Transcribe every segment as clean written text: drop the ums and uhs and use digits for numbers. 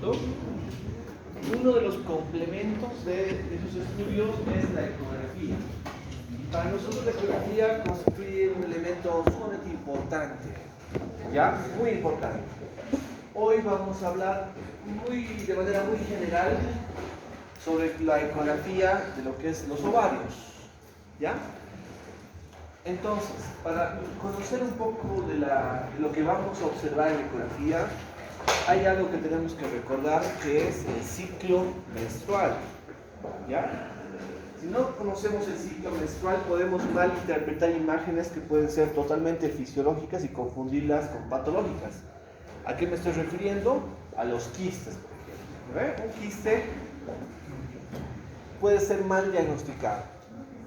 cierto? Uno de los complementos de esos estudios es la ecografía. Para nosotros la ecografía constituye un elemento sumamente importante, ¿ya? Muy importante. Hoy vamos a hablar de manera muy general sobre la ecografía de lo que es los ovarios, ¿ya? Entonces, para conocer un poco de lo que vamos a observar en la ecografía, hay algo que tenemos que recordar, que es el ciclo menstrual, ¿ya? Si no conocemos el ciclo menstrual, podemos malinterpretar imágenes que pueden ser totalmente fisiológicas y confundirlas con patológicas. ¿A qué me estoy refiriendo? A los quistes, por ejemplo. Un quiste puede ser mal diagnosticado,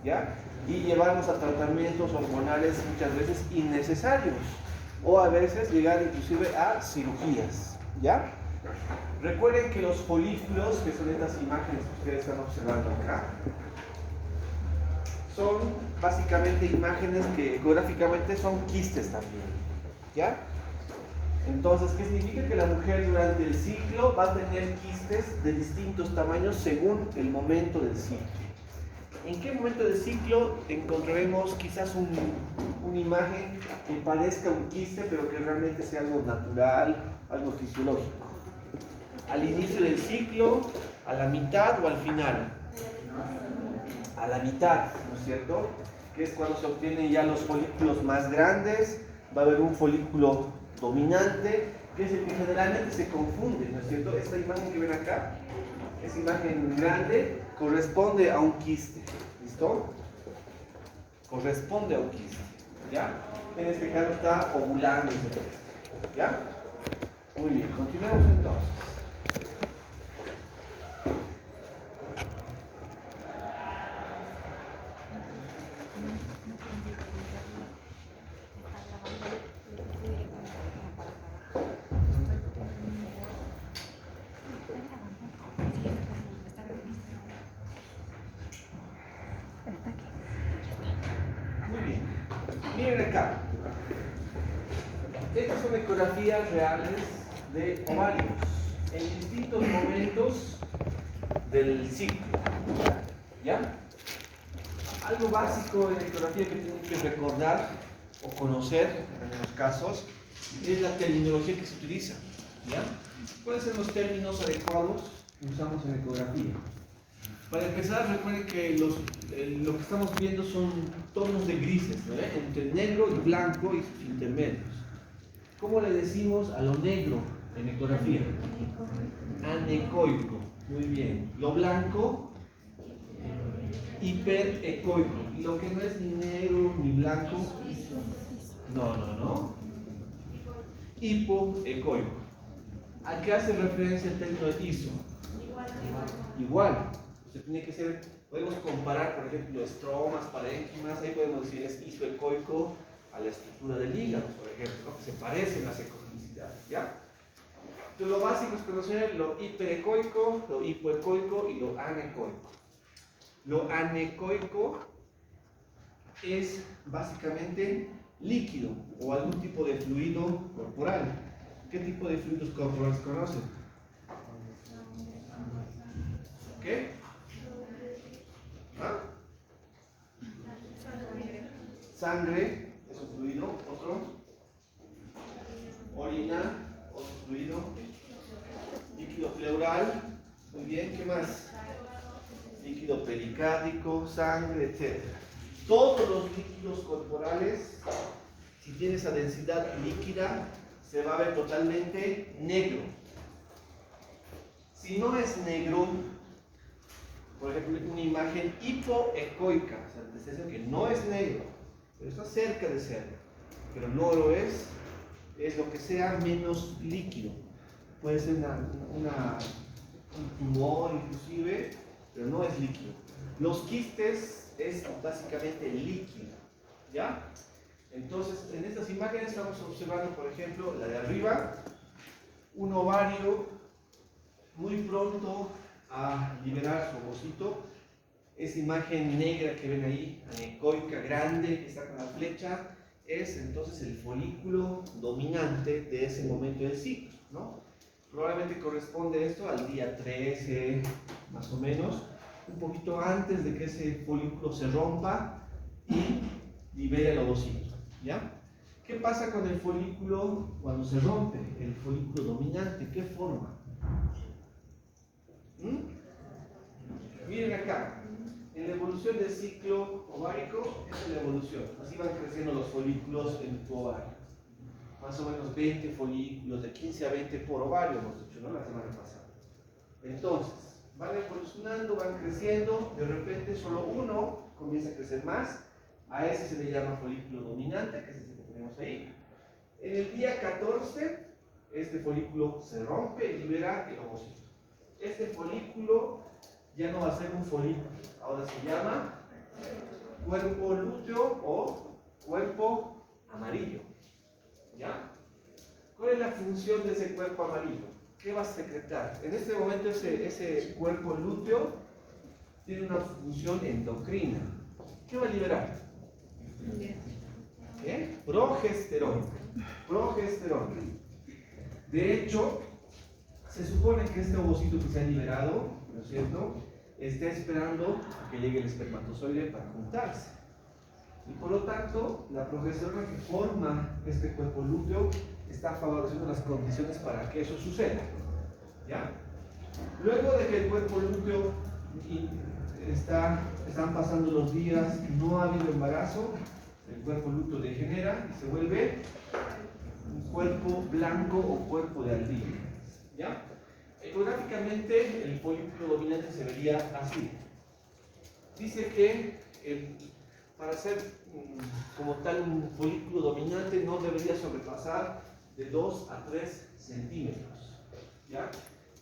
¿ya? Y llevarnos a tratamientos hormonales muchas veces innecesarios, o a veces llegar inclusive a cirugías, ¿ya? Recuerden que los folículos, que son estas imágenes que ustedes están observando acá, son básicamente imágenes que ecográficamente son quistes también, ¿ya? Entonces, ¿qué significa? Que la mujer durante el ciclo va a tener quistes de distintos tamaños según el momento del ciclo. ¿En qué momento del ciclo encontraremos quizás una imagen que parezca un quiste, pero que realmente sea algo natural, algo fisiológico? ¿Al inicio del ciclo, a la mitad o al final? A la mitad, ¿no es cierto? Que es cuando se obtienen ya los folículos más grandes. Va a haber un folículo dominante, que es el que generalmente se confunde, ¿no es cierto? Esta imagen que ven acá, esa imagen grande, corresponde a un quiste, ¿listo? Corresponde a un quiste, ¿ya? En este caso está ovulando, ¿ya? Muy bien, continuemos entonces. Miren acá, estas son ecografías reales de ovarios en distintos momentos del ciclo, ¿ya? Algo básico en la ecografía que tienen que recordar o conocer en algunos casos es la terminología que se utiliza, ¿ya? ¿Cuáles son los términos adecuados que usamos en ecografía? Para empezar, recuerden que lo que estamos viendo son tonos de grises, ¿no? Entre negro y blanco y sus intermedios. ¿Cómo le decimos a lo negro en ecografía? Anecoico. Muy bien. Lo blanco, hiperecoico. Y lo que no es ni negro ni blanco, no. Hipoecoico. ¿A qué hace referencia el término de iso? Igual. Usted tiene que ser, podemos comparar, por ejemplo, estromas, parénquimas, ahí podemos decir es isoecoico a la estructura del hígado, por ejemplo, que se parecen las ecogenicidades, ¿ya? Entonces, lo básico es conocer lo hiperecoico, lo hipoecoico y lo anecoico. Lo anecoico es básicamente líquido o algún tipo de fluido corporal. ¿Qué tipo de fluidos corporales conocen? ¿Qué? ¿Ah? Sangre es un fluido, otro. Orina, otro fluido. Líquido pleural, muy bien, ¿qué más? Líquido pericárdico, sangre, etc. Todos los líquidos corporales, si tiene esa densidad líquida, se va a ver totalmente negro. Si no es negro, por ejemplo, una imagen hipoecoica, o sea, que no es negro, pero está cerca de serlo, pero no lo es lo que sea menos líquido. Puede ser un tumor inclusive, pero no es líquido. Los quistes es básicamente líquido, ¿ya? Entonces, en estas imágenes estamos observando, por ejemplo, la de arriba, un ovario muy pronto a liberar su ovocito. Esa imagen negra que ven ahí, anecoica, grande, que está con la flecha, es entonces el folículo dominante de ese momento del ciclo, ¿no? Probablemente corresponde esto al día 13, más o menos, un poquito antes de que ese folículo se rompa y libere el ovocito, ¿ya? ¿Qué pasa con el folículo cuando se rompe? El folículo dominante, ¿qué forma? Miren acá, en la evolución del ciclo ovárico, esa es la evolución. Así van creciendo los folículos en tu ovario. Más o menos 20 folículos, de 15 a 20 por ovario, hemos dicho, ¿no? La semana pasada. Entonces, van evolucionando, van creciendo, de repente solo uno comienza a crecer más. A ese se le llama folículo dominante, que es ese que tenemos ahí. En el día 14, este folículo se rompe y libera el ovocito. Este folículo ya no va a ser un folículo, ahora se llama cuerpo lúteo o cuerpo amarillo. ¿Ya? ¿Cuál es la función de ese cuerpo amarillo? ¿Qué va a secretar? En este momento ese cuerpo lúteo tiene una función endocrina. ¿Qué va a liberar? ¿Qué? Progesterona. Progesterona. De hecho, se supone que este ovocito que se ha liberado, ¿no es cierto?, está esperando a que llegue el espermatozoide para juntarse. Y por lo tanto, la progesterona que forma este cuerpo lúteo está favoreciendo las condiciones para que eso suceda. ¿Ya? Luego de que el cuerpo lúteo están pasando los días, no ha habido embarazo, el cuerpo lúteo degenera y se vuelve un cuerpo blanco o cuerpo de aldillo. ¿Ya? Ecográficamente, el folículo dominante se vería así. Dice que para ser como tal un folículo dominante no debería sobrepasar de 2 a 3 centímetros. ¿Ya?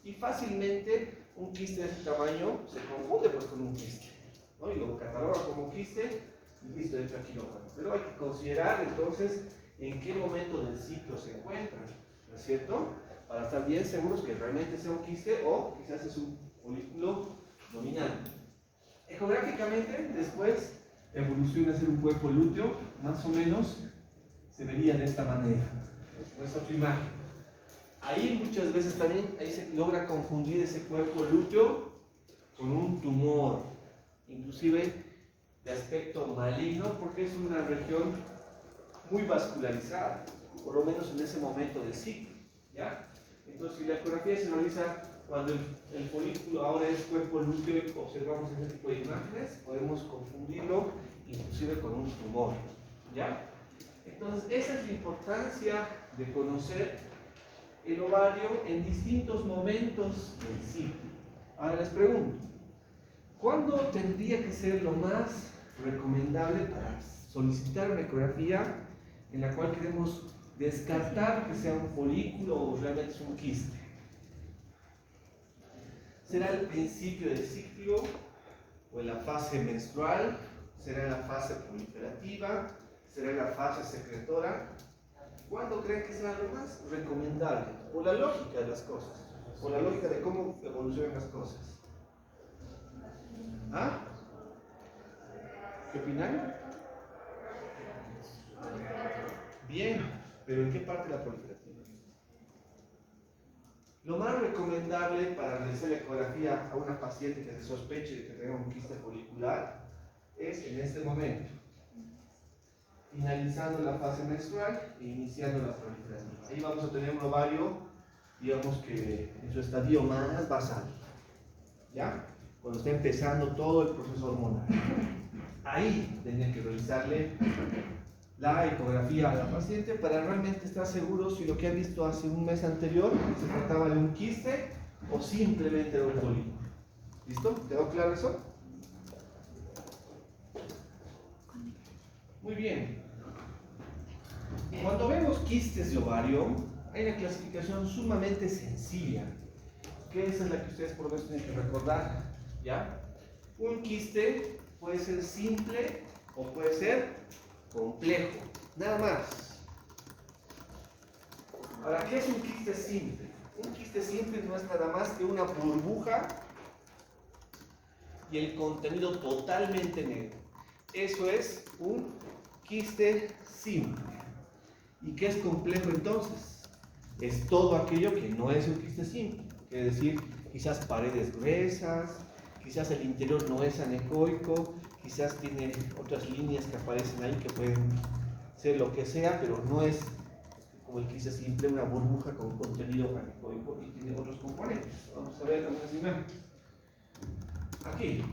Y fácilmente un quiste de este tamaño se confunde pues con un quiste, ¿no? Y lo cataloga como quiste y listo, entra quirófano. Pero hay que considerar entonces en qué momento del ciclo se encuentra, ¿no es cierto? Para estar bien seguros que realmente sea un quiste o quizás es un folículo dominante. Ecográficamente, después evoluciona a ser un cuerpo lúteo, más o menos se vería de esta manera. Esta otra imagen. Ahí muchas veces también ahí se logra confundir ese cuerpo lúteo con un tumor, inclusive de aspecto maligno, porque es una región muy vascularizada, por lo menos en ese momento del ciclo. ¿Ya? Entonces, si la ecografía se realiza cuando el folículo ahora es cuerpo lúteo, observamos este tipo de imágenes, podemos confundirlo inclusive con un tumor. ¿Ya? Entonces, esa es la importancia de conocer el ovario en distintos momentos del ciclo. Ahora les pregunto, ¿cuándo tendría que ser lo más recomendable para solicitar una ecografía en la cual queremos descartar que sea un folículo o realmente es un quiste? ¿Será el principio del ciclo o en la fase menstrual? ¿Será en la fase proliferativa? ¿Será en la fase secretora? ¿Cuándo creen que será lo más recomendable? Por la lógica de las cosas, por la lógica de cómo evolucionan las cosas. ¿Ah? ¿Qué opinan? Bien, pero ¿en qué parte de la proliferativa? Lo más recomendable para realizar la ecografía a una paciente que se sospeche de que tenga un quiste folicular es en este momento, finalizando la fase menstrual e iniciando la proliferativa. Ahí vamos a tener un ovario, digamos que en su estadio más basal, ¿ya? Cuando está empezando todo el proceso hormonal. Ahí tendrían que realizarle la ecografía a la paciente para realmente estar seguros si lo que ha visto hace un mes anterior se trataba de un quiste o simplemente de un folículo. ¿Listo? ¿Quedó claro eso? Muy bien. Cuando vemos quistes de ovario, hay una clasificación sumamente sencilla, que esa es la que ustedes por lo menos tienen que recordar, ¿ya? Un quiste puede ser simple o puede ser complejo, nada más. Ahora, ¿qué es un quiste simple? Un quiste simple no es nada más que una burbuja y el contenido totalmente negro. Eso es un quiste simple. ¿Y qué es complejo entonces? es todo aquello que no es un quiste simple. Es decir, quizás paredes gruesas, quizás el interior no es anecoico, quizás tiene otras líneas que aparecen ahí que pueden ser lo que sea, pero no es como el quiste simple, una burbuja con contenido anecoico y tiene otros componentes. Vamos a ver algunas imágenes. Aquí.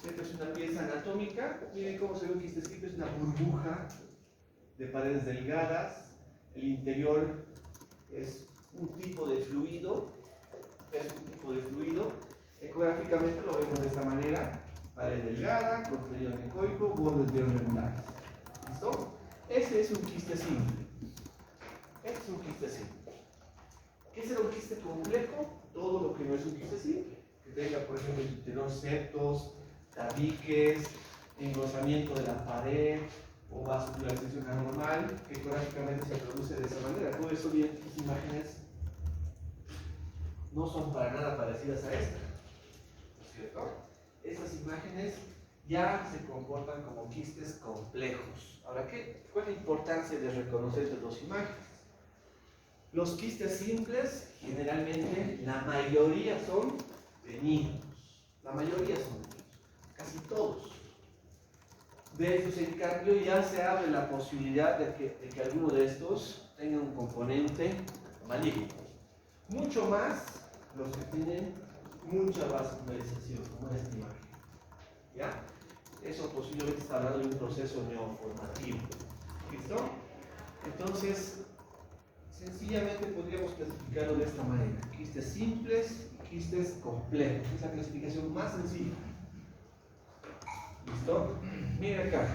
Esta es una pieza anatómica. Miren cómo se ve un quiste simple, es una burbuja de paredes delgadas. El interior es un tipo de fluido. Ecográficamente lo vemos de esta manera: pared delgada, contenido anecoico, bordes bien regulares. ¿Listo? Ese es un quiste simple. Este es un quiste simple. ¿Qué será un quiste complejo? Todo lo que no es un quiste simple. Que tenga, por ejemplo, el interior septos, tabiques, engrosamiento de la pared o vascularización anormal, que ecográficamente se produce de esa manera. Todo eso bien, estas imágenes no son para nada parecidas a esta, ¿no es cierto? Estas imágenes ya se comportan como quistes complejos. Ahora, ¿cuál es la importancia de reconocer estas dos imágenes? Los quistes simples, generalmente, la mayoría son benignos. La mayoría son benignos, casi todos. De estos, en cambio, ya se abre la posibilidad de que alguno de estos tenga un componente maligno. Mucho más los que tienen mucha vascularización, como esta imagen. ¿Ya? Eso posiblemente está hablando de un proceso neoformativo. ¿Listo? Entonces, sencillamente podríamos clasificarlo de esta manera: quistes simples y quistes complejos. Es la clasificación más sencilla. ¿Listo? Miren acá.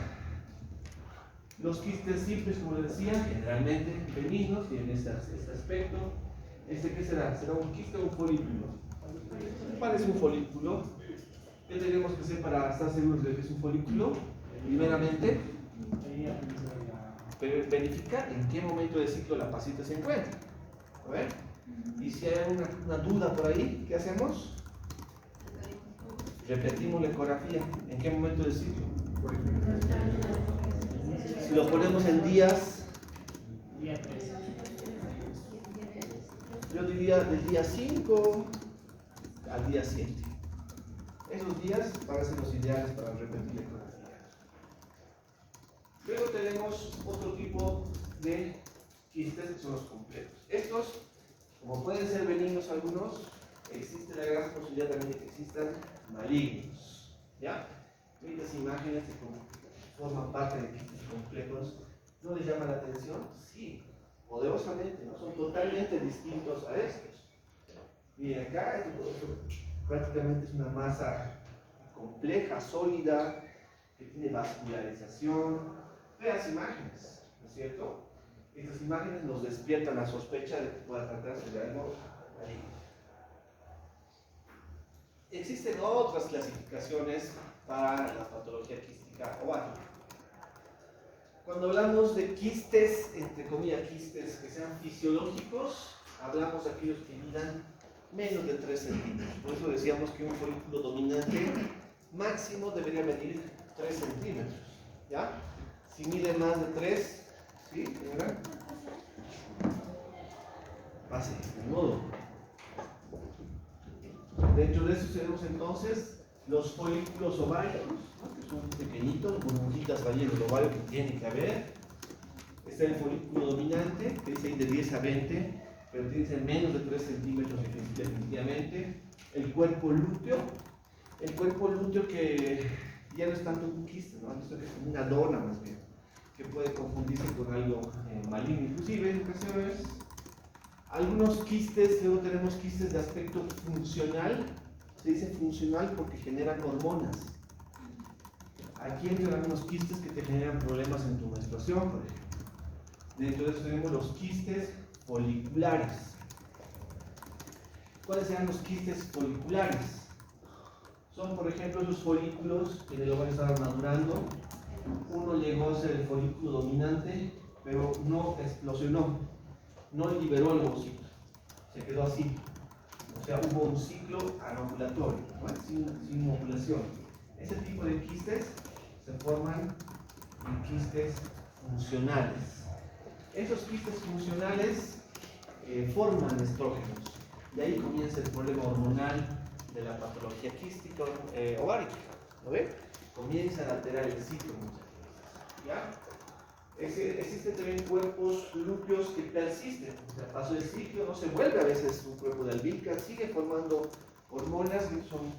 Los quistes simples, como les decía, generalmente benignos, tienen este aspecto. ¿Qué será? ¿Será un quiste o un folículo? Parece un folículo. ¿Qué tenemos que hacer para estar seguros de que es un folículo? Primeramente, verificar en qué momento del ciclo la pasita se encuentra. A ver. Y si hay una duda por ahí, ¿qué hacemos? Repetimos la ecografía. ¿En qué momento del ciclo? Si lo ponemos en días, yo diría del día 5 al día 7. Esos días van a ser los ideales para repetir la ecografía. Luego tenemos otro tipo de quistes que son los complejos. Estos, como pueden ser benignos algunos, existe la gran posibilidad también de que existan malignos. ¿Ya? Estas imágenes que forman parte de quistes complejos, ¿no les llama la atención? Sí, poderosamente, ¿no? Son totalmente distintos a estos. Miren, acá esto prácticamente es una masa compleja, sólida, que tiene vascularización. Feas imágenes, ¿no es cierto? Estas imágenes nos despiertan la sospecha de que pueda tratarse de algo maligno. Existen otras clasificaciones para la patología quística ovárica. Cuando hablamos de quistes, entre comillas quistes que sean fisiológicos, hablamos de aquellos que midan menos de 3 centímetros. Por eso decíamos que un folículo dominante máximo debería medir 3 centímetros. ¿Ya? Si mide más de 3, ¿sí? ¿Verdad? Pase, de modo. Dentro de eso tenemos entonces los folículos ováricos, ¿no? Que son pequeñitos, burbujitas ahí en el ovario que tiene que haber. Está el folículo dominante, que dice ahí de 10 a 20, pero tiene que ser menos de 3 centímetros definitivamente. El cuerpo lúteo que ya no es tanto un quiste, ¿no? Esto es como una dona más bien, que puede confundirse con algo maligno, inclusive en ocasiones. Algunos quistes, luego tenemos quistes de aspecto funcional. Se dice funcional porque generan hormonas. Aquí entran algunos quistes que te generan problemas en tu menstruación, por ejemplo. Dentro de eso tenemos los quistes foliculares. ¿Cuáles serán los quistes foliculares? Son, por ejemplo, esos folículos que en el ovario estaban madurando. Uno llegó a ser el folículo dominante, pero no explosionó, no liberó el ovocito, se quedó así. O sea, hubo un ciclo anovulatorio, ¿no? sin ovulación. Ese tipo de quistes se forman en quistes funcionales. Esos quistes funcionales forman estrógenos. Y ahí comienza el problema hormonal de la patología quística ovárica. ¿Lo ven? Comienza a alterar el ciclo muchas veces. ¿Ya? Existen también cuerpos lúteos que persisten. O sea, pasó el ciclo, no se vuelve a veces un cuerpo de albícar, sigue formando hormonas que son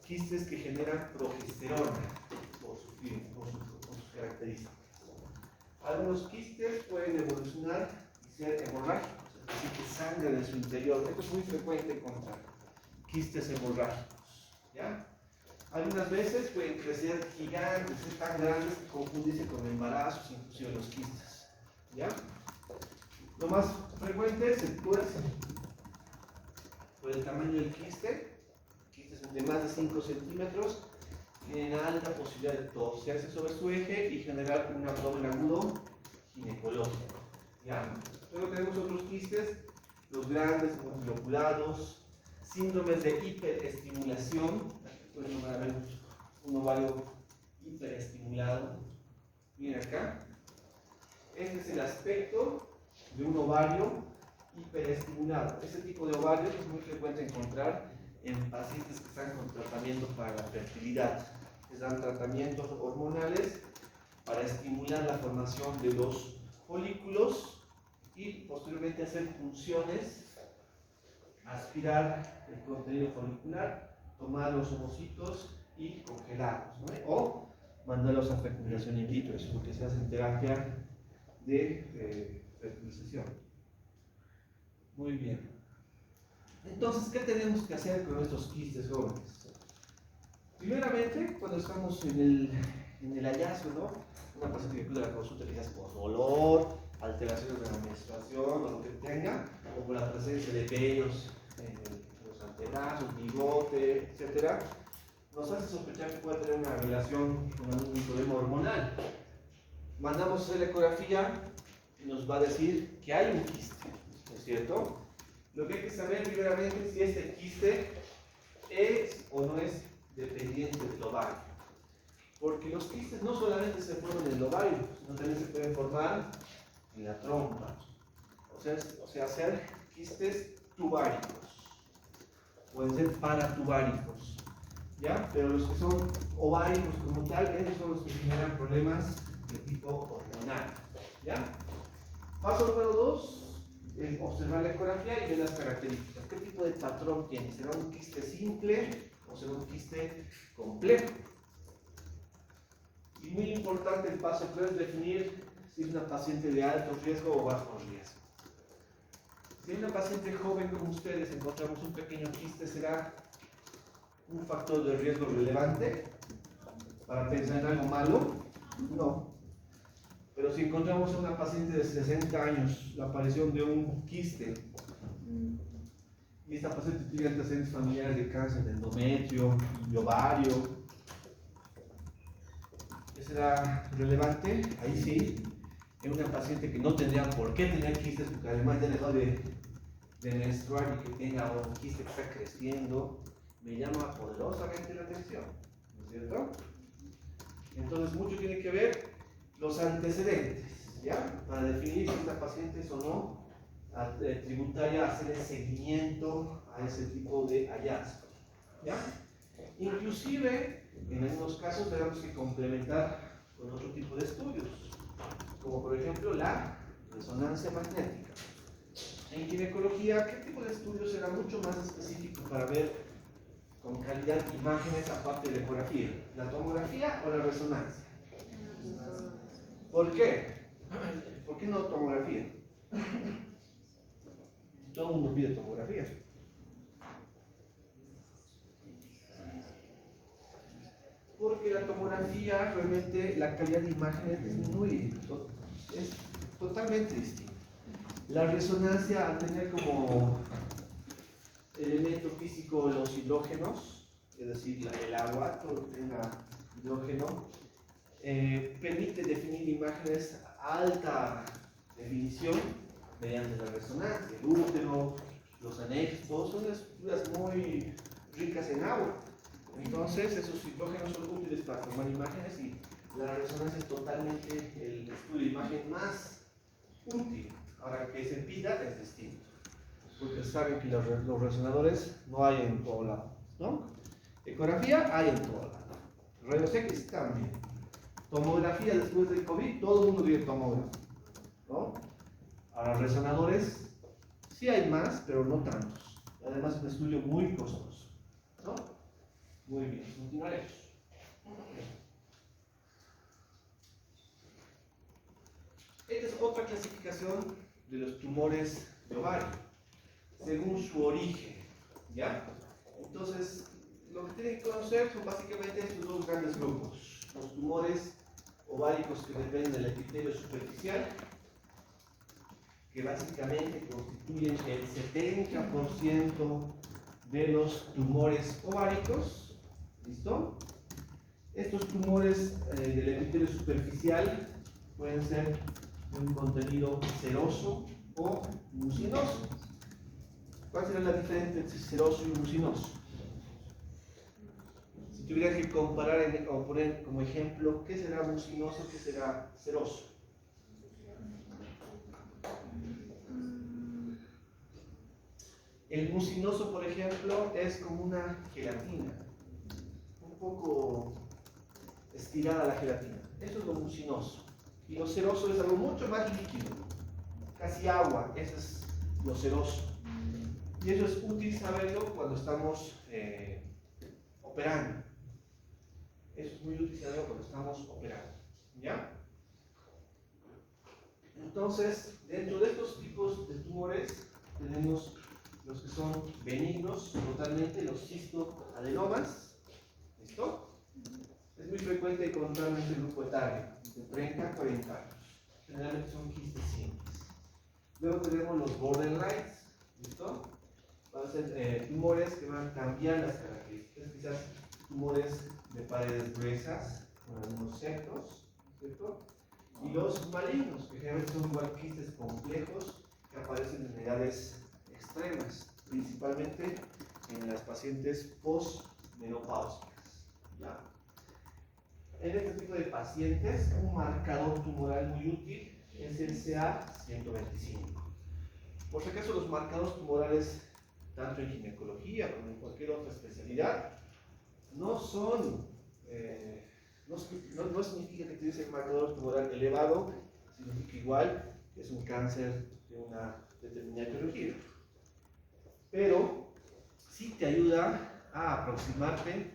quistes que generan progesterona por sus características. Algunos quistes pueden evolucionar y ser hemorrágicos, es decir, que sangran en su interior. Esto es muy frecuente encontrar quistes hemorrágicos. ¿Ya? Algunas veces pueden crecer gigantes, ser tan grandes que confundirse con embarazos, inclusive los quistes. ¿Ya? Lo más frecuente se tuerce por el tamaño del quiste. Quistes de más de 5 centímetros tienen alta posibilidad de torcerse sobre su eje y generar un abdomen agudo ginecológico. ¿Ya? Luego tenemos otros quistes, los grandes, multiloculados, síndromes de hiperestimulación. Pueden ver un ovario hiperestimulado. Miren acá. Este es el aspecto de un ovario hiperestimulado. Este tipo de ovario es muy frecuente encontrar en pacientes que están con tratamiento para la fertilidad. Les dan tratamientos hormonales para estimular la formación de los folículos y posteriormente hacer funciones, aspirar el contenido folicular, tomar los ovocitos y congelarlos, ¿no? O mandarlos a fertilización in vitro. Eso es lo que se hace en terapia de fertilización. Muy bien. Entonces, ¿qué tenemos que hacer con estos quistes jóvenes? Primeramente, cuando estamos en el hallazgo, ¿no? Una paciente que acude a la consulta quizás por dolor, alteraciones de la menstruación o lo que tenga, o por la presencia de vellos en los antebrazos, bigote, etc., nos hace sospechar que puede tener una relación con algún problema hormonal. Mandamos a hacer la ecografía y nos va a decir que hay un quiste, ¿no es cierto? Lo que hay que saber primeramente es si este quiste es o no es dependiente del ovario. Porque los quistes no solamente se forman en el ovario, sino también se pueden formar en la trompa. O sea, ser quistes tubáricos. Pueden ser paratubáricos. ¿Ya? Pero los que son ováricos como tal, esos son los que generan problemas de tipo hormonal. ¿Ya? Paso número 2. Es observar la ecografía y ver las características. ¿Qué tipo de patrón tiene? ¿Será un quiste simple o será un quiste complejo? Y muy importante el paso 3 es definir si es una paciente de alto riesgo o bajo riesgo. Si es una paciente joven como ustedes encontramos un pequeño quiste, ¿será un factor de riesgo relevante para pensar en algo malo? No. Pero si encontramos a una paciente de 60 años, la aparición de un quiste, y esta paciente tiene antecedentes familiares de cáncer de endometrio, de ovario, ¿qué será relevante? Ahí sí, en una paciente que no tendría por qué tener quistes, porque además ya dejó de menstruar y que tenga un quiste que está creciendo, me llama poderosamente la atención, ¿no es cierto? Entonces, mucho tiene que ver los antecedentes, ¿ya? Para definir si esta paciente es o no tributaria a hacer el seguimiento a ese tipo de hallazgo, ¿ya? Inclusive, en algunos casos tenemos que complementar con otro tipo de estudios, como por ejemplo la resonancia magnética. En ginecología, ¿qué tipo de estudio será mucho más específico para ver con calidad imágenes aparte de la ecografía? ¿La tomografía o la resonancia? ¿Por qué? ¿Por qué no tomografía? Todo el mundo pide tomografía. Porque la tomografía realmente la calidad de imágenes disminuye, es totalmente distinta. La resonancia, al tener como elemento físico los hidrógenos, es decir, el agua, todo lo que tenga hidrógeno, permite definir imágenes a alta definición mediante la resonancia. El útero, los anexos, son estructuras muy ricas en agua. Entonces, esos hidrógenos son útiles para formar imágenes y la resonancia es totalmente el estudio de imagen más útil. Ahora, que se pida es distinto, porque saben que los resonadores no hay en todo lado, ¿no? Ecografía hay en todo lado. Rayos X también. Tomografía después del COVID, todo el mundo vive tomografía, ¿no? Ahora, resonadores, sí hay más, pero no tantos. Además, es un estudio muy costoso, ¿no? Muy bien, continuaremos. Esta es otra clasificación de los tumores de ovario, según su origen, ¿ya? Entonces, lo que tienen que conocer son básicamente estos dos grandes grupos. Los tumores ováricos que dependen del epitelio superficial, que básicamente constituyen el 70% de los tumores ováricos. ¿Listo? Estos tumores del epitelio superficial pueden ser de un contenido seroso o mucinoso. ¿Cuál será la diferencia entre seroso y mucinoso? Si tuviera que comparar o poner como ejemplo, ¿qué será mucinoso, qué será seroso? El mucinoso, por ejemplo, es como una gelatina, un poco estirada la gelatina. Eso es lo mucinoso. Y lo seroso es algo mucho más líquido, casi agua. Eso es lo seroso. Y eso es útil saberlo cuando estamos operando. Eso es muy útil saberlo cuando estamos operando. ¿Ya? Entonces, dentro de estos tipos de tumores tenemos los que son benignos, totalmente, los cistoadenomas. ¿Listo? Es muy frecuente encontrarlo en este grupo etario, de 30 a 40 años. Generalmente son quistes simples. Luego tenemos los borderlines. ¿Listo? Van a ser tumores que van a cambiar las características, quizás tumores de paredes gruesas, con algunos septos, ¿cierto? Y los malignos, que generalmente son igual quistes complejos que aparecen en edades extremas, principalmente en las pacientes postmenopáusicas. ¿Ya? En este tipo de pacientes, un marcador tumoral muy útil es el CA125. Por si acaso, los marcadores tumorales, tanto en ginecología como en cualquier otra especialidad, no son, no significa que tienes el marcador tumoral elevado, significa igual que es un cáncer de una determinada etiología. Pero sí te ayuda a aproximarte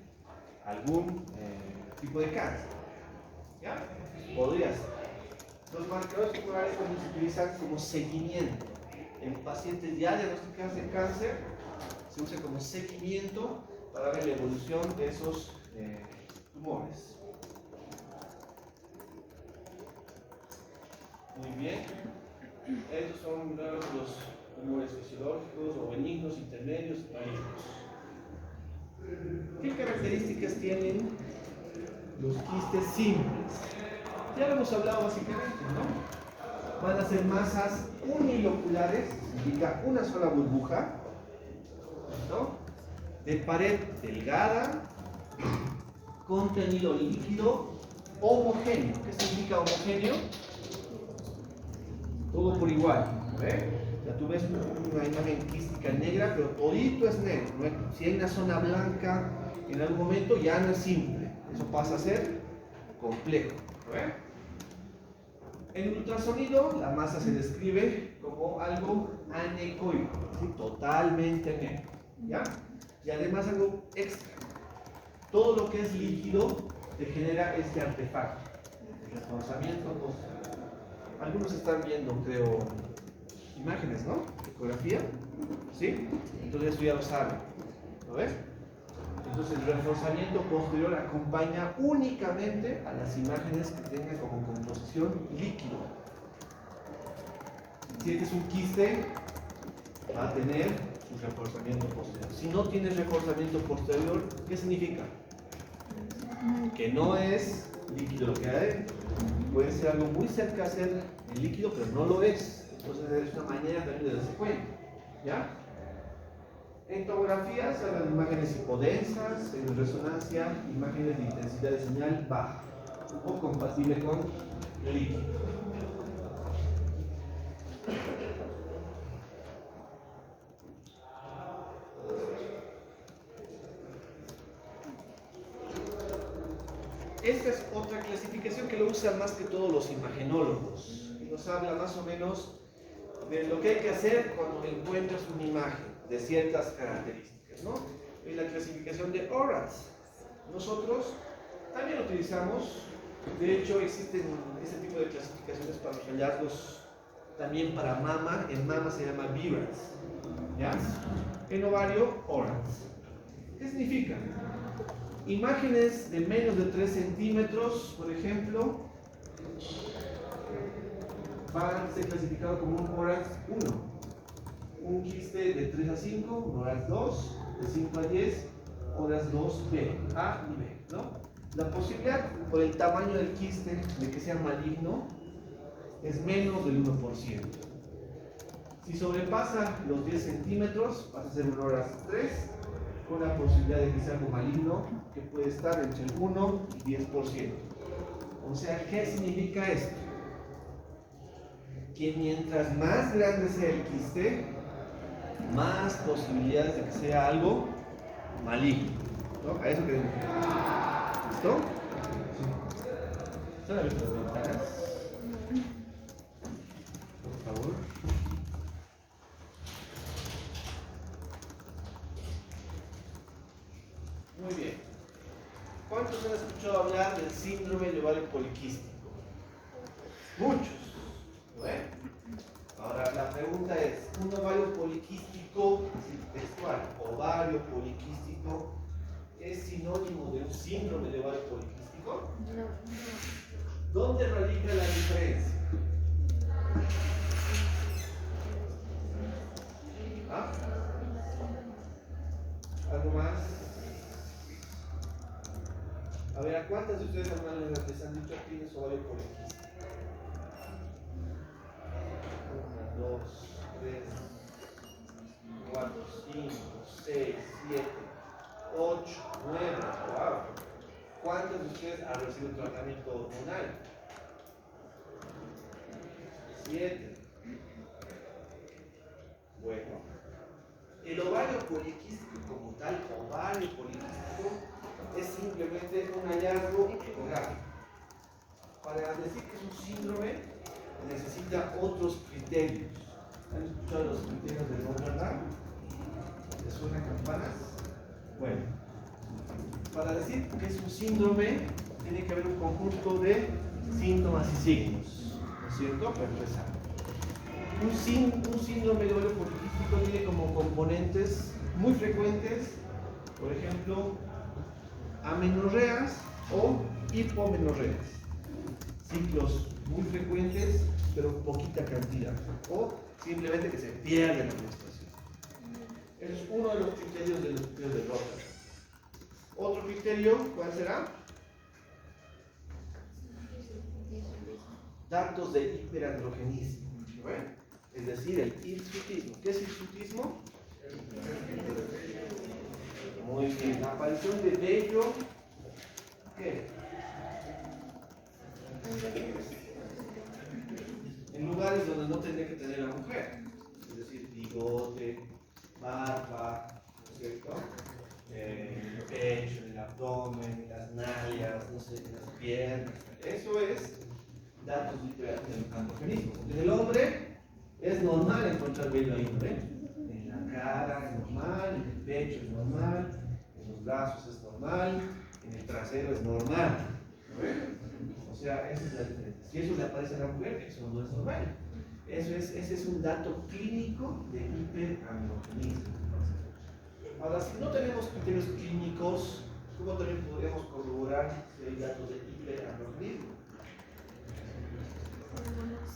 a algún tipo de cáncer. ¿Ya? Podría ser. Los marcadores tumorales también se utilizan como seguimiento. En pacientes ya diagnosticados de cáncer, se usa como seguimiento para ver la evolución de esos tumores. Muy bien. Estos son los tumores fisiológicos o benignos, intermedios y malignos. ¿Qué características tienen los quistes simples? Ya lo hemos hablado básicamente, ¿no? Van a ser masas uniloculares, significa una sola burbuja, ¿no? De pared delgada, contenido líquido, homogéneo. ¿Qué significa homogéneo? Todo por igual, ¿ve? Ya tú ves una imagen quística negra, pero todito es negro, ¿no? Si hay una zona blanca en algún momento, ya no es simple, eso pasa a ser complejo, ¿ve? En ultrasonido, la masa se describe como algo anecoico, ¿sí? Totalmente negro, ¿ya? Y además algo extra. Todo lo que es líquido te genera este artefacto, el reforzamiento posterior. Algunos están viendo, creo, imágenes, ¿no? Ecografía, ¿sí? Entonces eso ya lo saben, ¿lo ves? Entonces el reforzamiento posterior acompaña únicamente a las imágenes que tengan como composición líquido. Si este es un quiste, va a tener su reforzamiento posterior. Si no tienes reforzamiento posterior, ¿qué significa? Que no es líquido lo que hay adentro. Puede ser algo muy cerca a ser el líquido, pero no lo es. Entonces es una manera también de darse cuenta. ¿Ya? En tomografía se hablan de imágenes hipodensas, en resonancia, imágenes de intensidad de señal baja, o compatible con el líquido. esta es otra clasificación que lo usan más que todos los imagenólogos. Y nos habla más o menos de lo que hay que hacer cuando encuentras una imagen de ciertas características, ¿no? En la clasificación de Oratz. Nosotros también utilizamos, de hecho existen este tipo de clasificaciones para los hallazgos también para mama. En mama se llama Beeratz, ¿ya? En ovario, Oratz. ¿Qué significa? Imágenes de menos de 3 centímetros, por ejemplo, van a ser clasificados como un Oratz 1. Un quiste de 3 a 5, un Oratz 2, de 5 a 10, Oratz 2B, A y B, ¿no? La posibilidad, por el tamaño del quiste, de que sea maligno, es menos del 1%. Si sobrepasa los 10 centímetros, pasa a ser un Oratz 3, con la posibilidad de que sea algo maligno, que puede estar entre el 1 y 10%. O sea, ¿qué significa esto? Que mientras más grande sea el quiste, más posibilidades de que sea algo maligno, ¿no? A eso queremos llegar. ¿Listo? ¿Están abiertas las ventanas? Por favor. Muy bien. ¿Cuántos han escuchado hablar del síndrome de ovario poliquístico? Muchos. ¿Bueno? Ahora la pregunta es, ¿un ovario poliquístico, textual, ovario poliquístico, es sinónimo de un síndrome de ovario poliquístico? No. ¿Dónde radica la diferencia? ¿Ah? ¿Algo más? A ver, ¿a cuántas de ustedes normalmente les han dicho que tienes ovario poliquístico? 1, 2, 3, 4, 5, 6, 7, 8, 9, wow. ¿Cuántos de ustedes han recibido tratamiento hormonal? 7. Bueno, el ovario poliquístico como tal, ovario poliquístico, es simplemente un hallazgo ecográfico. Para decir que es un síndrome, necesita otros criterios. ¿Han escuchado los criterios de Rotterdam? ¿Les suenan campanas? Bueno, para decir que es un síndrome, tiene que haber un conjunto de síntomas y signos, ¿no es cierto? Para empezar. Un síndrome de ovario poliquístico tiene como componentes muy frecuentes, por ejemplo, amenorreas o hipomenorreas. Ciclos muy frecuentes, pero poquita cantidad. O simplemente que se pierde la menstruación. Ese es uno de los criterios del estudio de Rotterdam. Otro criterio, ¿cuál será? Datos de hiperandrogenismo. ¿Bueno? Es decir, el hirsutismo. ¿Qué es hirsutismo? Muy bien. La aparición de vello. ¿Qué? En lugares donde no tendría que tener la mujer. Es decir, bigote, barba, ¿no es cierto? En el pecho, en el abdomen, en las nalgas, no sé, en las piernas. Eso es datos de hiperandrogenismo. En el hombre es normal encontrar vello ahí, ¿no? En la cara es normal, en el pecho es normal, en los brazos es normal, en el trasero es normal. ¿No? O sea, esa es la diferencia. Si eso le aparece a la mujer, eso no es normal. Ese es un dato clínico de hiperandrogenismo. Ahora, si no tenemos criterios clínicos, ¿cómo también podríamos corroborar si hay datos de hiperandrogenismo?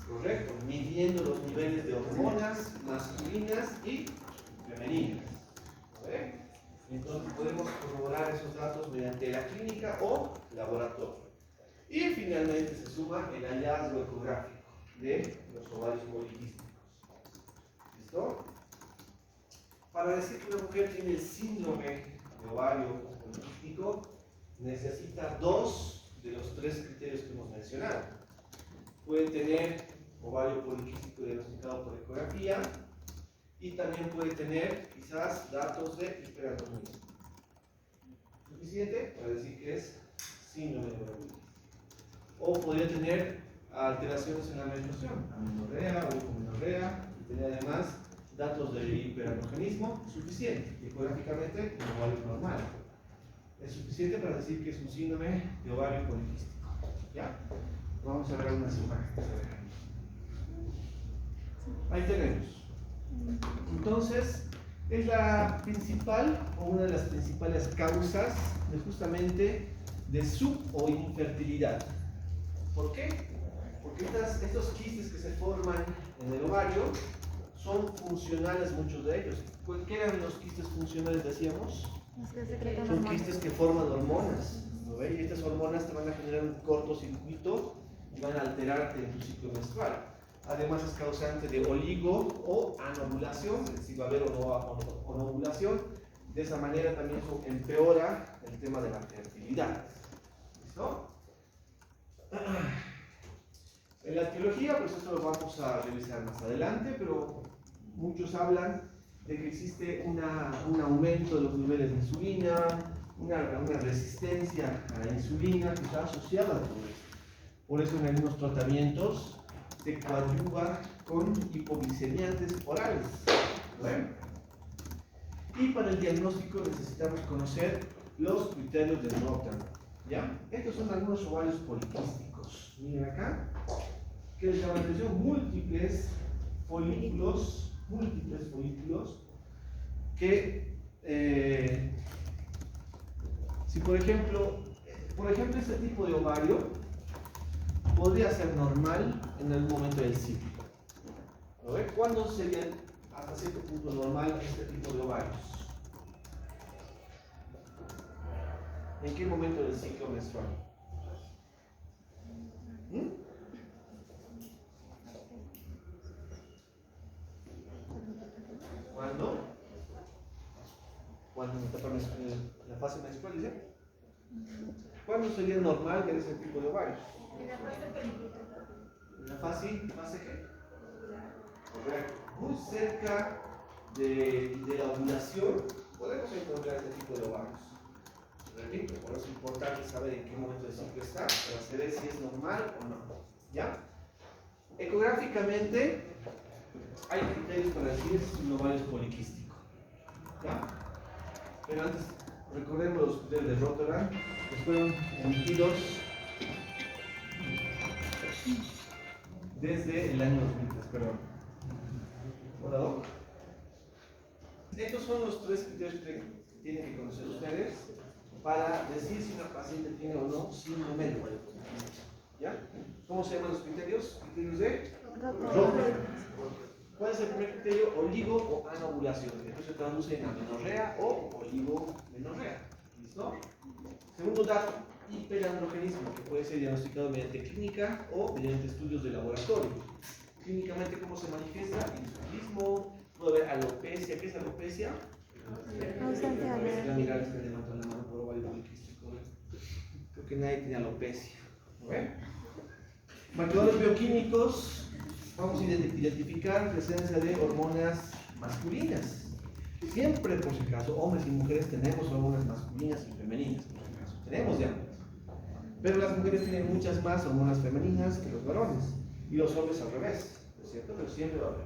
Correcto, midiendo los niveles de hormonas masculinas y femeninas. ¿Vale? Entonces podemos corroborar esos datos mediante la clínica o laboratorio. Y finalmente se suma el hallazgo ecográfico de los ovarios poliquísticos. ¿Listo? Para decir que una mujer tiene el síndrome de ovario poliquístico, necesita 2 de los 3 criterios que hemos mencionado. Puede tener ovario poliquístico diagnosticado por ecografía y también puede tener quizás datos de hiperandrogenismo. ¿Suficiente para decir que es síndrome de ovario poliquístico. O podría tener alteraciones en la menstruación, amenorrea o hipomenorrea, y tener además datos de hiperandrogenismo suficiente, ecográficamente un ovario normal. Es suficiente para decir que es un síndrome de ovario poliquístico. ¿Ya? Vamos a ver algunas imágenes. Ahí tenemos. Entonces, es la principal o una de las principales causas de justamente de sub o infertilidad. ¿Por qué? Porque estos quistes que se forman en el ovario son funcionales, muchos de ellos. ¿Qué eran los quistes funcionales, decíamos? Son quistes que forman hormonas, ¿no ve? Y estas hormonas te van a generar un cortocircuito y van a alterarte en tu ciclo menstrual. Además es causante de oligo o anovulación, es decir, va a haber o no ovulación. De esa manera también empeora el tema de la fertilidad. ¿Listo? En la etiología, pues esto lo vamos a revisar más adelante, pero muchos hablan de que existe un aumento de los niveles de insulina, una resistencia a la insulina que está asociada a todo esto. Por eso en algunos tratamientos se coadyuva con hipoglicemiantes orales. Bueno. Y para el diagnóstico necesitamos conocer los criterios de Rotterdam. ¿Ya? Estos son algunos ovarios poliquísticos. Miren acá, que les llama la atención, múltiples folículos que si por ejemplo este tipo de ovario podría ser normal en algún momento del ciclo. ¿Lo ve? ¿Cuándo sería hasta cierto punto normal este tipo de ovarios? ¿En qué momento del ciclo menstrual? ¿Cuándo? ¿Cuándo en la fase menstrual, dice? ¿Cuándo sería normal ver ese tipo de ovarios? En la fase folicular. ¿En la fase qué? Correcto. Muy cerca de la ovulación podemos encontrar este tipo de ovarios. Repito, por eso es importante saber en qué momento del ciclo está para saber si es normal o no. ¿Ya? Ecográficamente hay criterios para decir si un ovario es poliquístico. ¿Ya? Pero antes recordemos los criterios de Rotterdam que fueron emitidos desde el año 2003, perdón. ¿Hola, Doc? Estos son los tres criterios que tienen que conocer ustedes para decir si una paciente tiene o no síndrome de ovario poliquístico. ¿Ya? ¿Cómo se llaman los criterios? ¿Criterios de Rotterdam? ¿Cuál es el primer criterio? Oligo o anovulación. Esto se traduce en amenorrea o oligomenorrea. ¿Listo? Segundo dato, hiperandrogenismo, que puede ser diagnosticado mediante clínica o mediante estudios de laboratorio. Clínicamente, ¿cómo se manifiesta? Insulismo, puede haber alopecia. ¿Qué es alopecia? Ausencia de... La mirada que levanta la mano por ovario poliquístico. Creo que nadie tiene alopecia. ¿Okay? Marcadores bioquímicos, vamos a identificar presencia de hormonas masculinas. Siempre, por si acaso, hombres y mujeres tenemos hormonas masculinas y femeninas, por si acaso. Tenemos de ambas. Pero las mujeres tienen muchas más hormonas femeninas que los varones. Y los hombres al revés, ¿no es cierto? Pero siempre va a haber.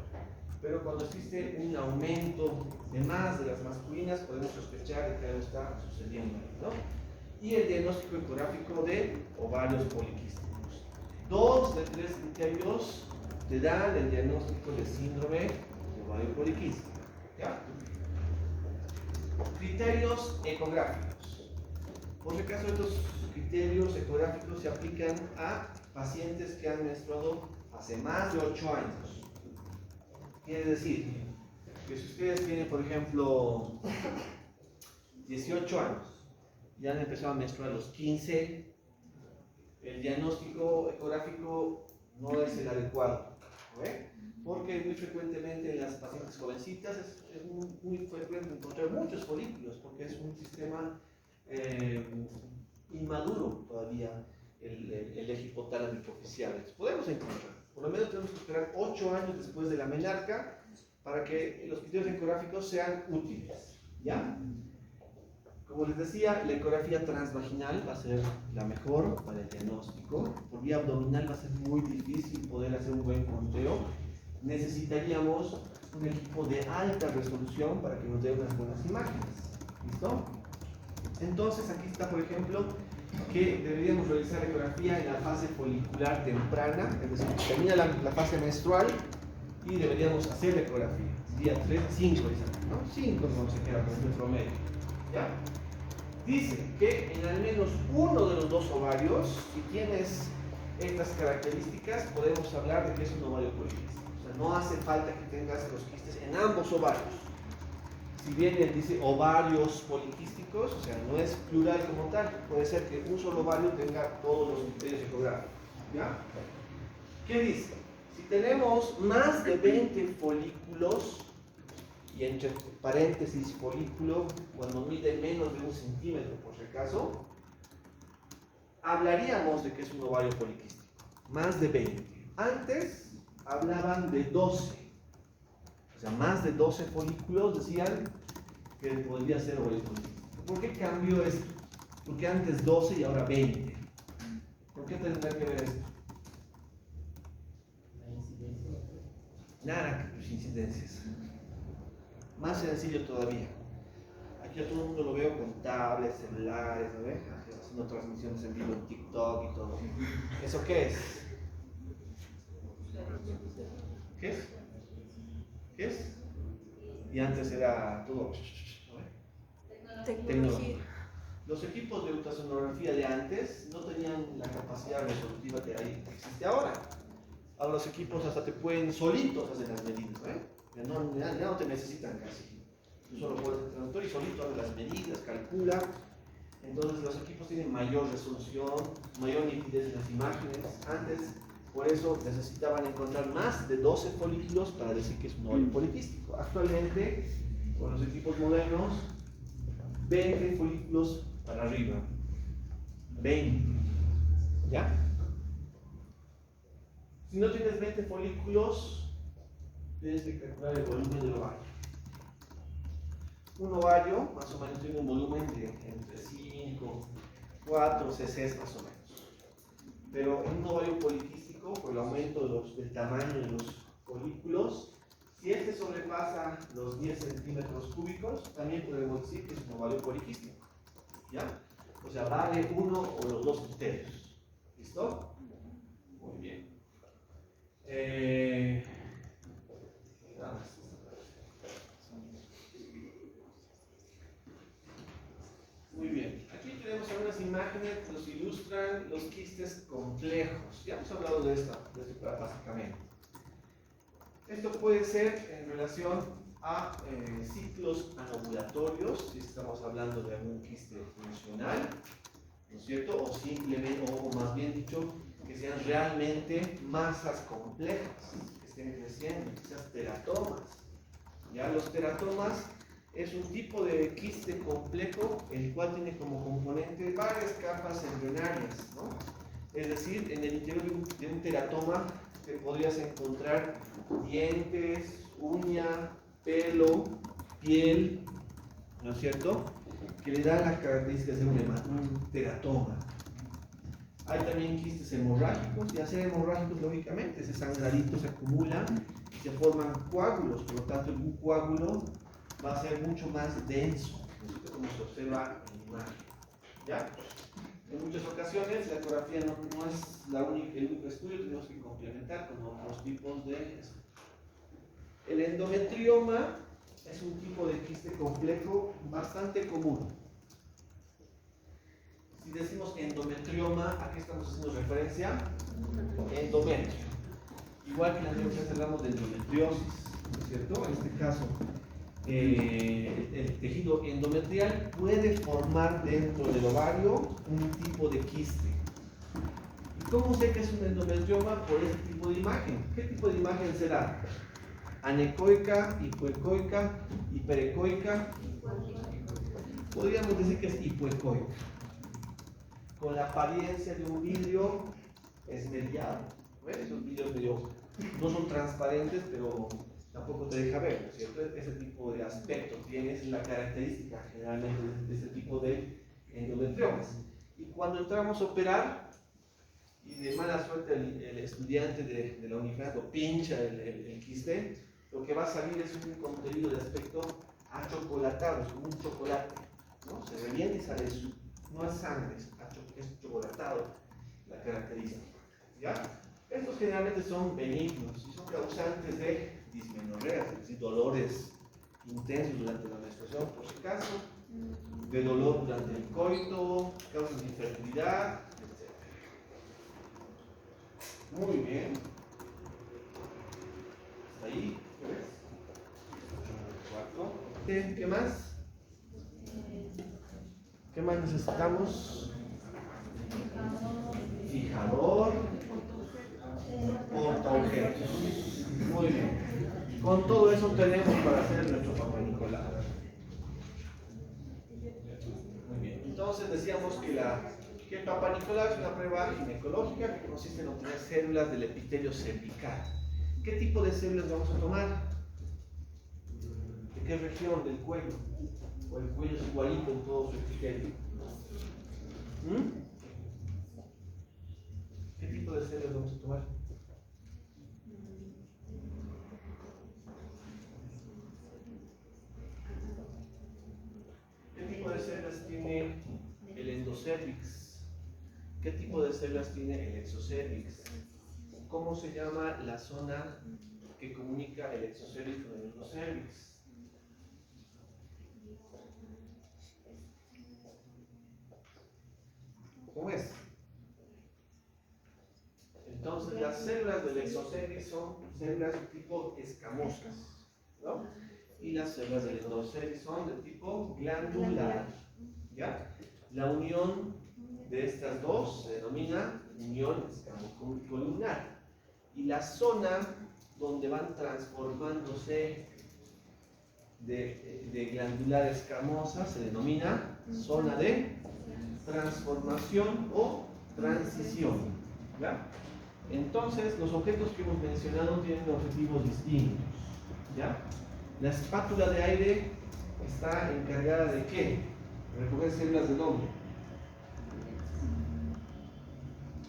Pero cuando existe un aumento de más de las masculinas, podemos sospechar de que algo está sucediendo, ¿no? Y el diagnóstico ecográfico de ovarios poliquísticos. 2 de 3 criterios te dan el diagnóstico de síndrome de ovario poliquístico. ¿Ya? Criterios ecográficos. Por si acaso, estos criterios ecográficos se aplican a pacientes que han menstruado hace más de 8 años. Quiere decir que si ustedes tienen, por ejemplo, 18 años y han empezado a menstruar a los 15, el diagnóstico ecográfico no es el adecuado. ¿Ve? Porque muy frecuentemente en las pacientes jovencitas es muy frecuente encontrar muchos folículos, porque es un sistema inmaduro todavía el eje hipotalámico oficial. Podemos encontrar, por lo menos tenemos que esperar 8 años después de la menarca para que los criterios ecográficos sean útiles. ¿Ya? Como les decía, la ecografía transvaginal va a ser la mejor para el diagnóstico. Por vía abdominal va a ser muy difícil poder hacer un buen conteo. Necesitaríamos un equipo de alta resolución para que nos dé unas buenas imágenes. ¿Listo? Entonces aquí está, por ejemplo, que deberíamos realizar ecografía en la fase folicular temprana, es decir, termina la fase menstrual y deberíamos hacer la ecografía. Día 3, 5, ¿no? 5 no se queda con el promedio. ¿Ya? Dice que en al menos uno de los dos ovarios, si tienes estas características, podemos hablar de que es un ovario poliquístico. O sea, no hace falta que tengas los quistes en ambos ovarios. Si bien él dice ovarios poliquísticos, o sea, no es plural como tal, puede ser que un solo ovario tenga todos los criterios ecográficos. ¿Ya? ¿Qué dice? Si tenemos más de 20 folículos, y entre paréntesis folículo, cuando mide menos de 1 centímetro por si acaso, hablaríamos de que es un ovario poliquístico. Más de 20. Antes hablaban de 12. O sea, más de 12 folículos decían que podría ser ovario poliquístico. ¿Por qué cambió esto? Porque antes 12 y ahora 20. ¿Por qué tendrá que ver esto? Nada que tus incidencias. Más sencillo todavía. Aquí a todo el mundo lo veo con tablets, celulares, ¿no ves? Haciendo transmisiones en vivo en TikTok y todo. ¿Eso qué es? ¿Qué es? ¿Qué es? Y antes era todo, ¿no? Tecnología. Los equipos de ultrasonografía de antes no tenían la capacidad resolutiva que existe ahora. Ahora los equipos hasta te pueden solitos hacer las medidas, ¿no? Ya no te necesitan casi. Tú solo puedes entrar al doctor y solito hace las medidas, calcula. Entonces los equipos tienen mayor resolución, mayor nitidez en las imágenes. Antes, por eso necesitaban encontrar más de 12 folículos para decir que es un ovario poliquístico. Actualmente, con los equipos modernos, 20 folículos para arriba. 20. ¿Ya? Si no tienes 20 folículos, tienes que calcular el volumen del ovario. Un ovario, más o menos, tiene un volumen de entre 5, 4 cc más o menos. Pero en un ovario poliquístico, por el aumento del tamaño de los folículos, si este sobrepasa los 10 centímetros cúbicos, también podemos decir que es un ovario poliquístico. ¿Ya? O sea, vale uno o los dos criterios. ¿Listo? Muy bien. Nada más. Muy bien. Aquí tenemos algunas imágenes que nos ilustran los quistes complejos. Ya hemos hablado de esto básicamente. Esto puede ser en relación a ciclos anovulatorios, si estamos hablando de algún quiste funcional, ¿no es cierto? O simplemente, o más bien dicho, que sean realmente masas complejas, que estén creciendo, quizás teratomas. Ya los teratomas es un tipo de quiste complejo, el cual tiene como componente varias capas embrionarias, ¿no? Es decir, en el interior de un teratoma te podrías encontrar dientes, uña, pelo, piel, ¿no es cierto? Que le dan las características de un teratoma. Hay también quistes hemorrágicos, y al ser hemorrágicos, lógicamente, ese sangradito se acumula y se forman coágulos, por lo tanto, un coágulo va a ser mucho más denso, como se observa en la imagen. ¿Ya? En muchas ocasiones, la ecografía no es el único estudio, tenemos que complementar con otros tipos de estudios. El endometrioma es un tipo de quiste complejo bastante común. Si decimos endometrioma, ¿a qué estamos haciendo referencia? Endometrio. Igual que en la anterior hablamos de endometriosis, ¿no es cierto? En este caso, el tejido endometrial puede formar dentro del ovario un tipo de quiste. ¿Y cómo sé que es un endometrioma? Por este tipo de imagen. ¿Qué tipo de imagen será? Anecoica, hipoecoica, hiperecoica. Podríamos decir que es hipoecoica, con la apariencia de un vidrio esmeriado. ¿Ven? Esos vidrios medio no son transparentes, pero tampoco te deja ver, ¿no es cierto? Ese tipo de aspecto tienes la característica generalmente de este tipo de endometriomas. Y cuando entramos a operar, y de mala suerte el estudiante de la universidad lo pincha el quiste, lo que va a salir es un contenido de aspecto achocolatado, es como un chocolate, ¿no? Se revienta y sale eso. No es sangre, es chocolatado la característica, ¿ya? Estos generalmente son benignos y son causantes de dismenorreas, es decir, dolores intensos durante la menstruación, por si acaso, de dolor durante el coito, causas de infertilidad, etc. Muy bien. Hasta ahí, ¿qué ves? 4. ¿Qué más? ¿Qué más necesitamos? Fijador, portaobjetos. Muy bien. Con todo eso tenemos para hacer nuestro Papa Nicolau. Muy bien. Entonces decíamos que el Papa Nicolau es una prueba ginecológica que consiste en obtener células del epitelio cervical. ¿Qué tipo de células vamos a tomar? ¿De qué región del cuello? ¿O el cuello es igualito en todo su epitelio? ¿Qué tipo de células vamos a tomar? ¿Qué tipo de células tiene el endocérvix? ¿Qué tipo de células tiene el exocérvix? ¿Cómo se llama la zona que comunica el exocérvix con el endocérvix? ¿Cómo es? Entonces, las células del exocérvix son células de tipo escamosas, ¿no? Y las células del endocérvix son de tipo glandular, ¿ya? La unión de estas dos se denomina unión escamocolumnar. Y la zona donde van transformándose de glandular escamosa se denomina zona de transformación o transición, ¿ya? Entonces, los objetos que hemos mencionado tienen objetivos distintos, ¿ya? La espátula de aire está encargada de ¿qué? De recoger células del hombre.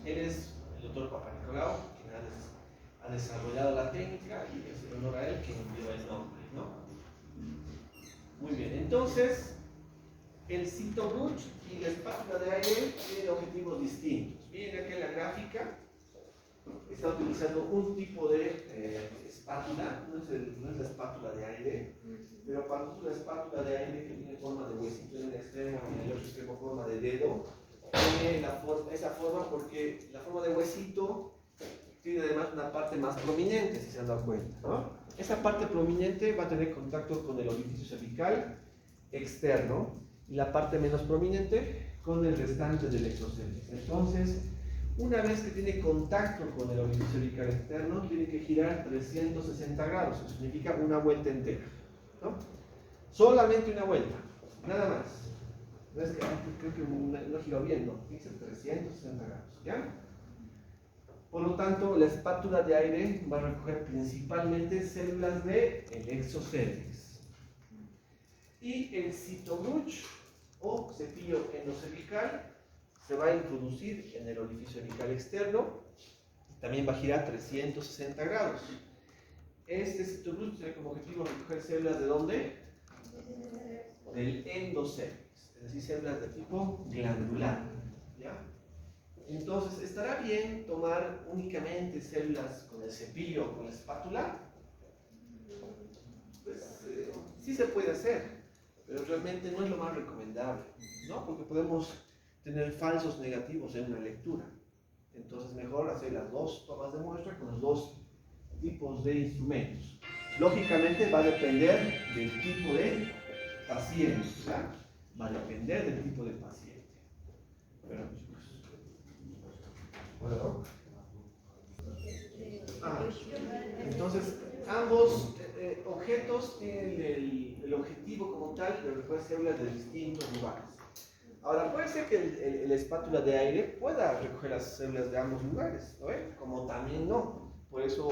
Él es el doctor Papa Nicolau, quien ha desarrollado la técnica y es en honor a él que nos lleva el nombre, ¿no? Muy bien, entonces el Cytobruch y la espátula de aire tienen objetivos distintos. Miren aquí en la gráfica, está utilizando un tipo de espátula, no es la espátula de aire, pero cuando usa la espátula de aire que tiene forma de huesito en el extremo y en el otro extremo forma de dedo, tiene esa forma porque la forma de huesito tiene además una parte más prominente, si se han dado cuenta, ¿no? Esa parte prominente va a tener contacto con el orificio cervical externo y la parte menos prominente con el restante del exocérvix. Entonces, una vez que tiene contacto con el orificio cervical externo, tiene que girar 360 grados, eso significa una vuelta entera, ¿no? Solamente una vuelta, nada más. No es que creo que no giró bien, no, dice 360 grados, ¿ya? Por lo tanto, la espátula de aire va a recoger principalmente células del exocérvix. Y el Cytobruch o cepillo endocervical se va a introducir en el orificio cervical externo, también va a girar 360 grados. Este Cytobruch tiene como objetivo recoger células ¿de dónde? Del endocérvix, es decir, células de tipo glandular, ¿ya? Entonces, ¿estará bien tomar únicamente células con el cepillo o con la espátula? Pues sí se puede hacer, pero realmente no es lo más recomendable, ¿no? Porque podemos tener falsos negativos en una lectura. Entonces, mejor hacer las dos tomas de muestra con los dos tipos de instrumentos. Lógicamente va a depender del tipo de paciente, ¿verdad? Va a depender del tipo de paciente. Pero, bueno. Entonces, ambos objetos tienen el objetivo como tal de recoger células de distintos lugares. Ahora, puede ser que el espátula de aire pueda recoger las células de ambos lugares, ¿no? Como también no. Por eso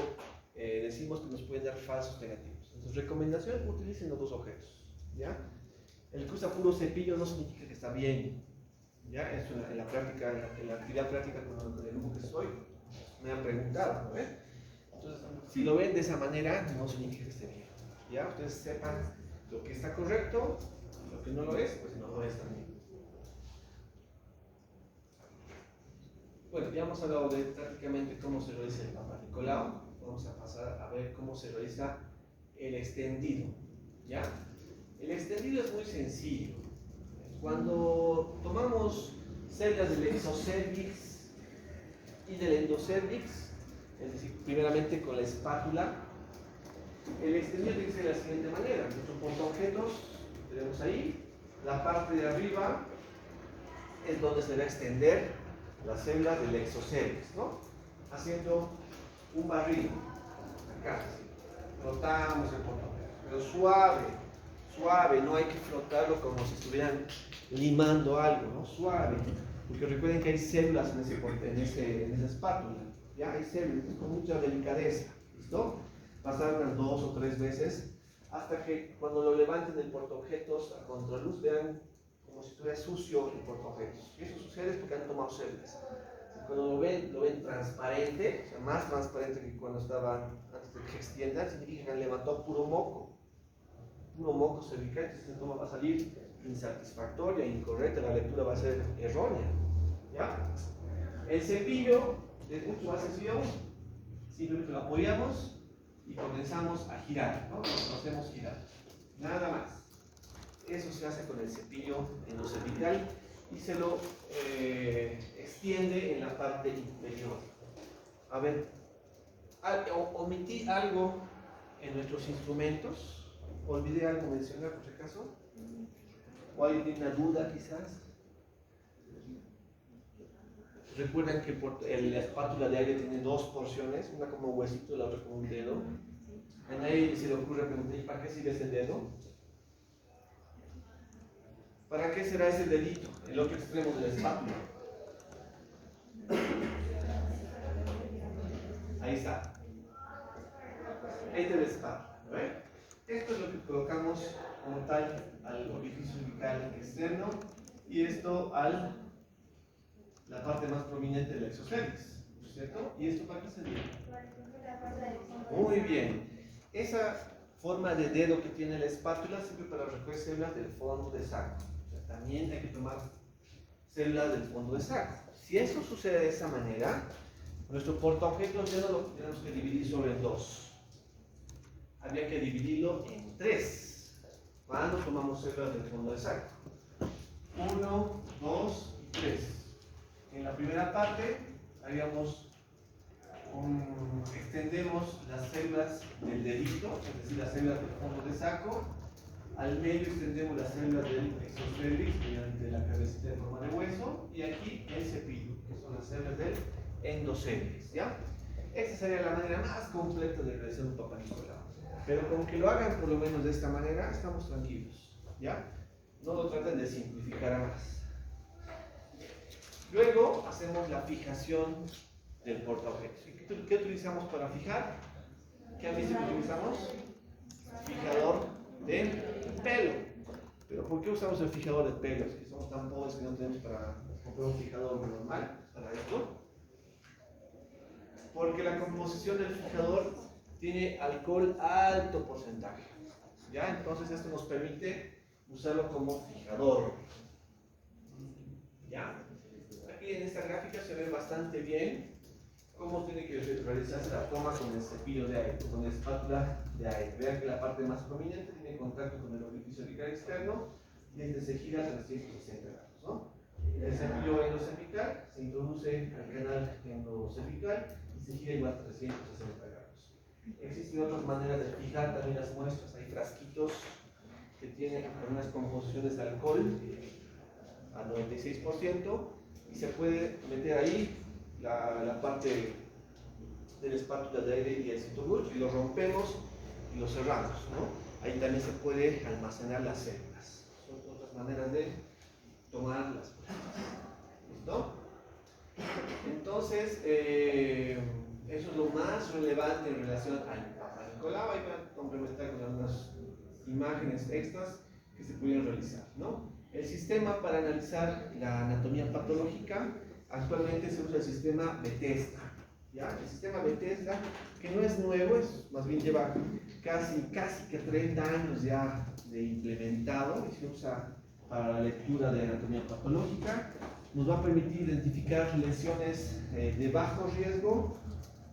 decimos que nos pueden dar falsos negativos. Entonces, recomendación, utilicen los dos objetos, ¿ya? El que usa puro cepillo no significa que está bien, ¿ya? Eso en la práctica, en la actividad práctica con el grupo que estoy, me han preguntado, ¿no? Entonces, si lo ven de esa manera, no significa que esté bien, ¿ya? Ustedes sepan lo que está correcto, lo que no lo es, pues no lo es también. Bueno, ya hemos hablado de prácticamente cómo se realiza el Papa Nicolau. Vamos a pasar a ver cómo se realiza el extendido, ¿ya? El extendido es muy sencillo. Cuando tomamos células del exocervix y del endocervix, es decir, primeramente con la espátula, el extendido tiene que ser de la siguiente manera. Nuestro portaobjetos tenemos ahí, la parte de arriba es donde se va a extender las células del exocervix, ¿no? Haciendo un barrido, acá, frotamos el portaobjetos, pero suave, suave, no hay que frotarlo como si estuvieran limando algo, ¿no? Suave, porque recuerden que hay células en esa espátula, ¿ya? Hay células, con mucha delicadeza, ¿listo? Pasar unas 2 o 3 veces, hasta que cuando lo levanten del portaobjetos a contraluz vean como si estuviera sucio el portaobjetos. Y eso sucede porque han tomado células. Cuando lo ven transparente, o sea, más transparente que cuando estaba antes de que extiendan, significa que han levantado puro moco cervical, entonces el toma va a salir insatisfactoria, incorrecta, la lectura va a ser errónea, ¿ya? El cepillo es mucho más sencillo, simplemente lo apoyamos y comenzamos a girar, ¿no? Lo hacemos girar, nada más. Eso se hace con el cepillo endocervical y se lo extiende en la parte inferior. A ver, omití algo en nuestros instrumentos, olvidé algo mencionar por si acaso, o alguien tiene una duda quizás. Recuerden que la espátula de aire tiene 2 porciones, una como un huesito y la otra como un dedo. A nadie se le ocurre preguntar, ¿y para qué sirve ese dedo? ¿Para qué será ese dedito, el otro extremo de la espátula? Ahí está. Este es la espátula, ¿ven? Esto es lo que colocamos como tal al orificio cervical externo y esto a la parte más prominente del exocervix, ¿cierto? ¿Y esto para qué sirve? Muy bien. Esa forma de dedo que tiene la espátula sirve para recoger células del fondo de saco. O sea, también hay que tomar células del fondo de saco. Si eso sucede de esa manera, nuestro portaobjetos ya no lo tenemos que dividir sobre 2. Habría que dividirlo en 3. Cuando tomamos células del fondo de saco. 1, 2 y 3. En la primera parte extendemos las células del dedito, es decir, las células del fondo de saco. Al medio extendemos las células del exocervix mediante la cabecita en forma de hueso. Y aquí el cepillo, que son las células del endocervix, ¿ya? Esta sería la manera más completa de realizar un Papa Nicolau. Pero con que lo hagan por lo menos de esta manera, estamos tranquilos, ¿ya? No lo traten de simplificar a más. Luego hacemos la fijación del portaobjetos. ¿Qué utilizamos para fijar? ¿Qué han visto que utilizamos? Fijador de pelo. ¿Pero por qué usamos el fijador de pelo? Es que somos tan pobres que no tenemos para comprar un fijador normal para esto. Porque la composición del fijador tiene alcohol alto porcentaje, ¿ya? Entonces esto nos permite usarlo como fijador, ¿ya? Aquí en esta gráfica se ve bastante bien cómo tiene que realizarse la toma con el cepillo de aire, con la espátula de aire. Vean que la parte más prominente tiene contacto con el orificio cervical externo y este se gira a 360 grados, ¿no? El cepillo endocervical se introduce al canal endocervical y se gira igual a 360 grados. Existen otras maneras de fijar también las muestras. Hay frasquitos que tienen unas composiciones de alcohol al 96% y se puede meter ahí la parte de la espátula de aire y el cinturón y lo rompemos y lo cerramos, ¿no? Ahí también se puede almacenar las células. Son otras maneras de tomar las muestras. ¿Listo? Entonces, eso es lo más relevante en relación al Papa Nicolau. Ahí van a complementar con algunas imágenes extras que se pudieron realizar, ¿no? El sistema para analizar la anatomía patológica, actualmente se usa el sistema Bethesda, ¿ya? El sistema Bethesda, que no es nuevo, es, más bien lleva casi que 30 años ya de implementado, y se usa para la lectura de anatomía patológica. Nos va a permitir identificar lesiones de bajo riesgo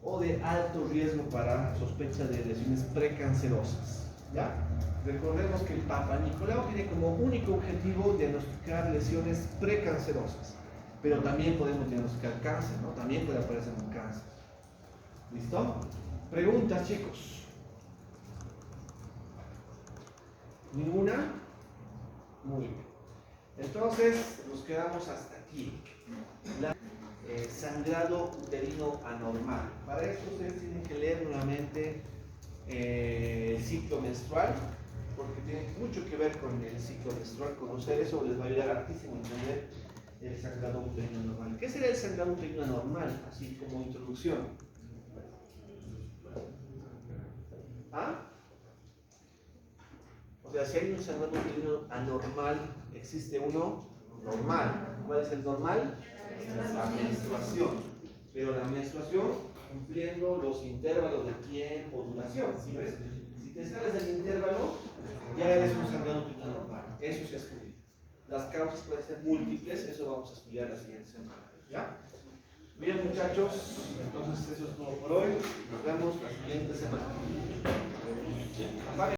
o de alto riesgo para sospecha de lesiones precancerosas, ¿ya? Recordemos que el Papa Nicolau tiene como único objetivo diagnosticar lesiones precancerosas, pero también podemos diagnosticar cáncer, ¿no? También puede aparecer un cáncer. ¿Listo? Preguntas, chicos. ¿Ninguna? Muy bien. Entonces, nos quedamos hasta aquí. Sangrado uterino anormal. Para esto ustedes tienen que leer nuevamente el ciclo menstrual, porque tiene mucho que ver con el ciclo menstrual. Conocer eso les va a ayudar hartísimo a entender el sangrado uterino anormal. ¿Qué será el sangrado uterino anormal? Así como introducción. ¿Ah? O sea, si hay un sangrado uterino anormal, existe uno normal. ¿Cuál es el normal? La menstruación. Pero la menstruación cumpliendo los intervalos de tiempo, duración. ¿Sí ves? Si te sales del intervalo, ya eres un sangrado uterino anormal. Eso se estudia. Las causas pueden ser múltiples, eso vamos a estudiar la siguiente semana. ¿Ya? Bien, muchachos, entonces eso es todo por hoy. Nos vemos la siguiente semana.